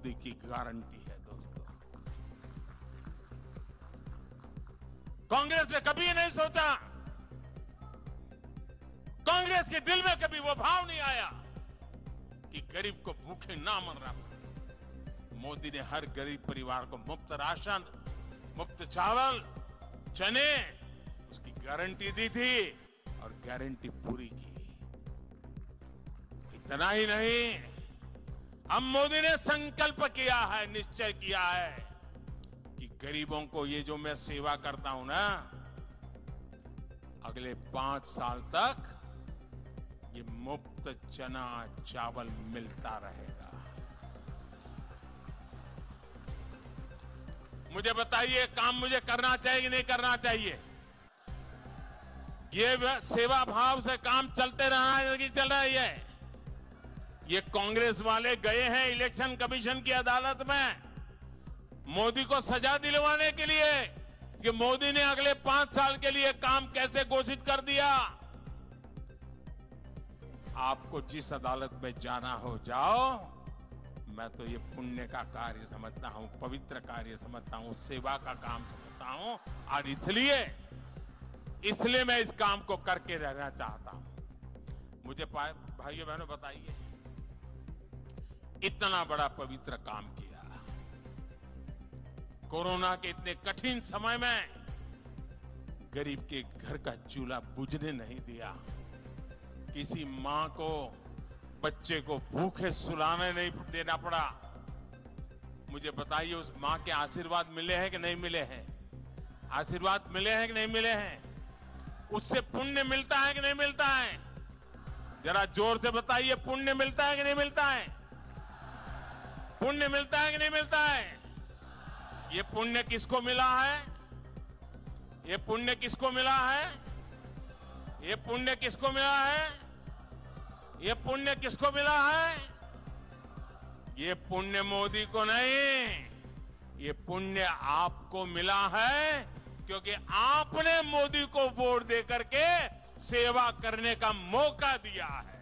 मोदी की गारंटी है दोस्तों। कांग्रेस ने कभी नहीं सोचा, कांग्रेस के दिल में कभी वो भाव नहीं आया कि गरीब को भूखे ना मरना पड़े। मोदी ने हर गरीब परिवार को मुफ्त राशन, मुफ्त चावल, चने, उसकी गारंटी दी थी और गारंटी पूरी की। इतना ही नहीं, अब मोदी ने संकल्प किया है, निश्चय किया है कि गरीबों को ये जो मैं सेवा करता हूं ना, अगले 5 साल तक ये मुफ्त चना चावल मिलता रहेगा। मुझे बताइए, काम मुझे करना चाहिए कि नहीं करना चाहिए? ये सेवा भाव से काम चलते रहना है कि चल रहा है? ये कांग्रेस वाले गए हैं इलेक्शन कमीशन की अदालत में मोदी को सजा दिलवाने के लिए कि मोदी ने अगले 5 साल के लिए काम कैसे घोषित कर दिया। आपको जिस अदालत में जाना हो जाओ, मैं तो ये पुण्य का कार्य समझता हूं, पवित्र कार्य समझता हूं, सेवा का काम समझता हूं, और इसलिए मैं इस काम को करके रहना चाहता हूं। मुझे भाइयों बहनों बताइए, इतना बड़ा पवित्र काम किया, कोरोना के इतने कठिन समय में गरीब के घर का चूल्हा बुझने नहीं दिया, किसी मां को, बच्चे को भूखे सुलाने नहीं देना पड़ा। मुझे बताइए, उस मां के आशीर्वाद मिले हैं कि नहीं मिले हैं? आशीर्वाद मिले हैं कि नहीं मिले हैं? उससे पुण्य मिलता है कि नहीं मिलता है? जरा जोर से बताइए, पुण्य मिलता है कि नहीं मिलता है? पुण्य मिलता है कि नहीं मिलता है? ये पुण्य किसको मिला है? ये पुण्य किसको मिला है? ये पुण्य किसको मिला है? ये पुण्य किसको मिला है? ये पुण्य मोदी को नहीं, ये पुण्य आपको मिला है, क्योंकि आपने मोदी को वोट देकर के सेवा करने का मौका दिया है।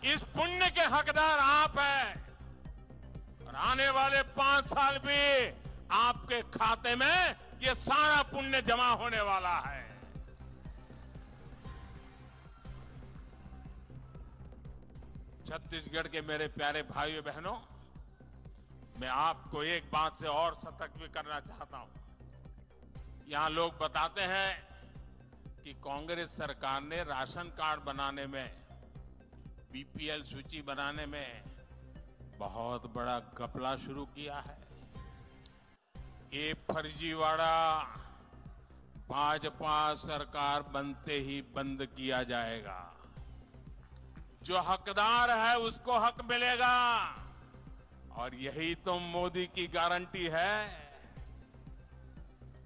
इस पुण्य के हकदार आप हैं और आने वाले 5 साल भी आपके खाते में ये सारा पुण्य जमा होने वाला है। छत्तीसगढ़ के मेरे प्यारे भाइयों बहनों, मैं आपको एक बात से और सतर्क भी करना चाहता हूं। यहां लोग बताते हैं कि कांग्रेस सरकार ने राशन कार्ड बनाने में, बीपीएल सूची बनाने में बहुत बड़ा घपला शुरू किया है। ये फर्जीवाड़ा भाजपा सरकार बनते ही बंद किया जाएगा। जो हकदार है उसको हक मिलेगा, और यही तो मोदी की गारंटी है।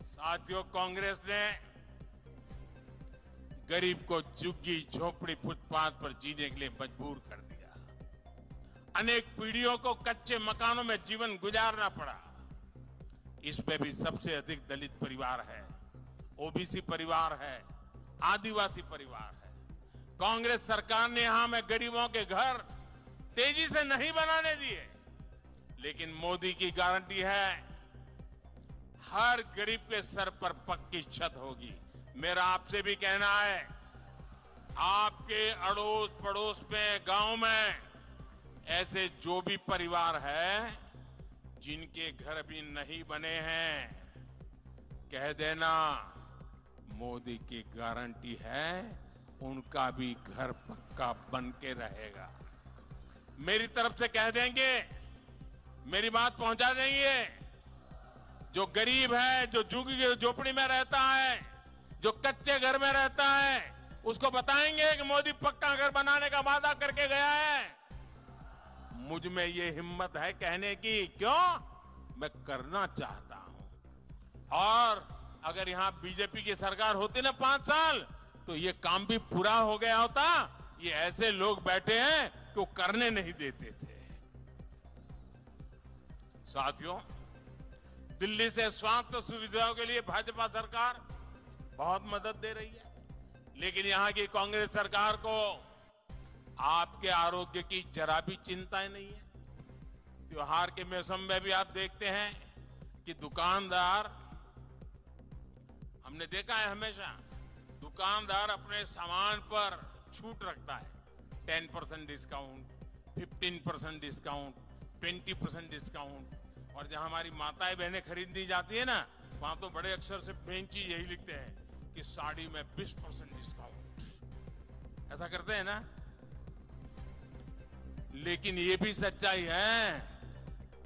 साथियों, कांग्रेस ने गरीब को झुग्गी झोपड़ी फुटपाथ पर जीने के लिए मजबूर कर दिया। अनेक पीढ़ियों को कच्चे मकानों में जीवन गुजारना पड़ा। इसमें भी सबसे अधिक दलित परिवार है, ओबीसी परिवार है, आदिवासी परिवार है। कांग्रेस सरकार ने यहां में गरीबों के घर तेजी से नहीं बनाने दिए, लेकिन मोदी की गारंटी है, हर गरीब के सर पर पक्की छत होगी। मेरा आपसे भी कहना है, आपके अड़ोस पड़ोस में, गांव में ऐसे जो भी परिवार है जिनके घर भी नहीं बने हैं, कह देना मोदी की गारंटी है, उनका भी घर पक्का बन के रहेगा। मेरी तरफ से कह देंगे, मेरी बात पहुंचा देंगे। जो गरीब है, जो झुग्गी झोपड़ी में रहता है, जो कच्चे घर में रहता है, उसको बताएंगे कि मोदी पक्का घर बनाने का वादा करके गया है। मुझ में ये हिम्मत है कहने की, क्यों? मैं करना चाहता हूं। और अगर यहां बीजेपी की सरकार होती ना 5 साल, तो ये काम भी पूरा हो गया होता। ये ऐसे लोग बैठे हैं कि वो करने नहीं देते थे। साथियों, दिल्ली से स्वास्थ्य सुविधाओं के लिए भाजपा सरकार बहुत मदद दे रही है, लेकिन यहां की कांग्रेस सरकार को आपके आरोग्य की जरा भी चिंता नहीं है। त्योहार के मौसम में भी आप देखते हैं कि दुकानदार, हमने देखा है हमेशा, दुकानदार अपने सामान पर छूट रखता है। 10% डिस्काउंट, 15% डिस्काउंट, 20% डिस्काउंट। और जहां हमारी माताएं बहनें खरीदनी जाती है ना, वहां तो बड़े अक्षर से मेन चीज यही लिखते हैं कि साड़ी में 20% डिस्काउंट। ऐसा करते हैं ना। लेकिन ये भी सच्चाई है,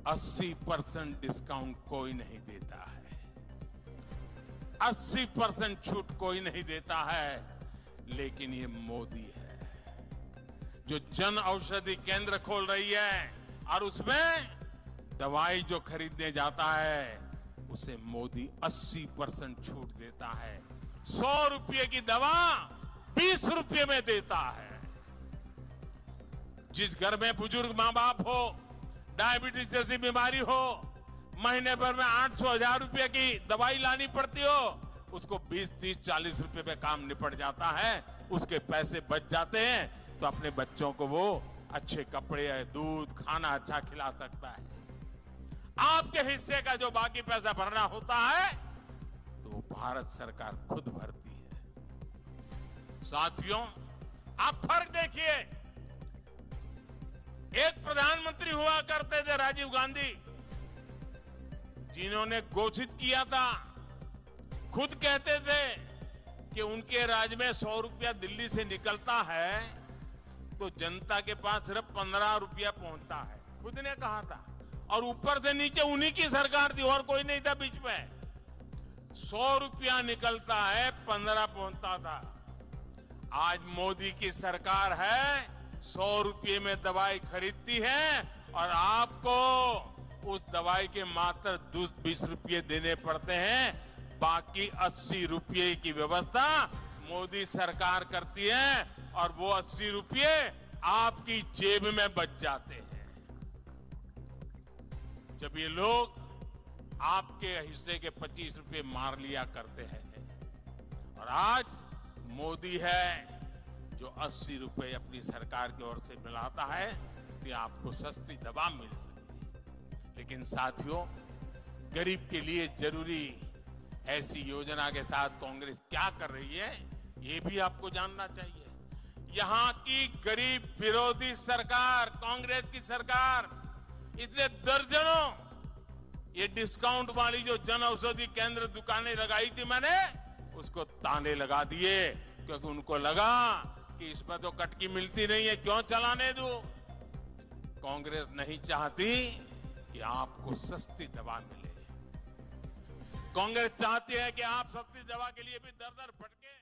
80% डिस्काउंट कोई नहीं देता है, 80% छूट कोई नहीं देता है। लेकिन ये मोदी है जो जन औषधि केंद्र खोल रही है, और उसमें दवाई जो खरीदने जाता है उसे मोदी 80% छूट देता है। 100 रुपये की दवा 20 रुपये में देता है। जिस घर में बुजुर्ग मां बाप हो, डायबिटीज जैसी बीमारी हो, महीने भर में 800-1000 रुपये की दवाई लानी पड़ती हो, उसको 20, 30, 40 रुपये में काम निपट जाता है। उसके पैसे बच जाते हैं तो अपने बच्चों को वो अच्छे कपड़े, दूध, खाना अच्छा खिला सकता है। आपके हिस्से का जो बाकी पैसा भरना होता है तो वो भारत सरकार खुद भरती है। साथियों, आप फर्क देखिए। एक प्रधानमंत्री हुआ करते थे राजीव गांधी, जिन्होंने घोषित किया था, खुद कहते थे कि उनके राज्य में 100 रुपया दिल्ली से निकलता है तो जनता के पास सिर्फ 15 रुपया पहुंचता है। खुद ने कहा था। और ऊपर से नीचे उन्हीं की सरकार थी और कोई नहीं था बीच में। 100 रुपया निकलता है, 15 पहुंचता था। आज मोदी की सरकार है, 100 रुपये में दवाई खरीदती है और आपको उस दवाई के मात्र 20 रुपये देने पड़ते हैं। बाकी 80 रुपये की व्यवस्था मोदी सरकार करती है और वो 80 रुपये आपकी जेब में बच जाते हैं। जब ये लोग आपके हिस्से के 25 रुपये मार लिया करते हैं, और आज मोदी है जो 80 रुपये अपनी सरकार की ओर से मिलाता है कि आपको सस्ती दवा मिल सके। लेकिन साथियों, गरीब के लिए जरूरी ऐसी योजना के साथ कांग्रेस क्या कर रही है, ये भी आपको जानना चाहिए। यहां की गरीब विरोधी सरकार, कांग्रेस की सरकार, इसने दर्जनों ये डिस्काउंट वाली जो जन औषधि केंद्र दुकानें लगाई थी मैंने, उसको ताने लगा दिए, क्योंकि उनको लगा कि इसमें तो कटकी मिलती नहीं है, क्यों चलाने दूं। कांग्रेस नहीं चाहती कि आपको सस्ती दवा मिले। कांग्रेस चाहती है कि आप सस्ती दवा के लिए भी दर दर भटके।